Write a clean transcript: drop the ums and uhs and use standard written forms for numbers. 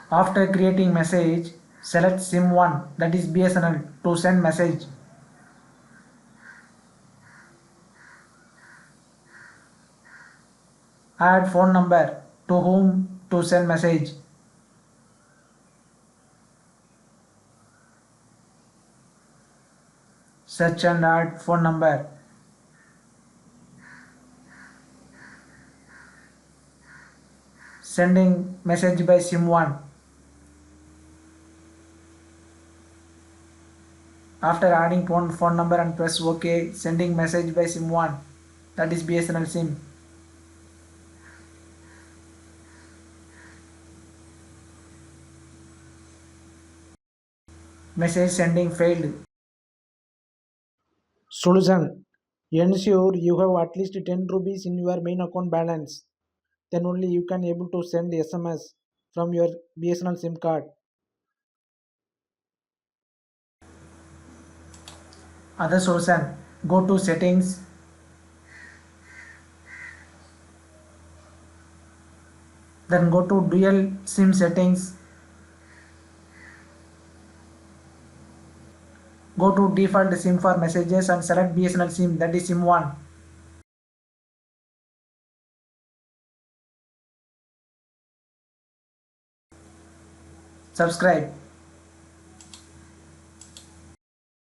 After creating message, select SIM 1, that is BSNL, to send message. Add phone number to whom to send message. Search and add phone number. Sending message by SIM 1. After adding phone number and press OK, sending message by SIM 1, that is BSNL SIM. Message sending failed. Solution: ensure you have at least 10 rupees in your main account balance. Then only you can able to send SMS from your BSNL SIM card. Other solution: go to settings, then go to dual SIM settings, go to default SIM for messages and select BSNL SIM, that is SIM 1. Subscribe.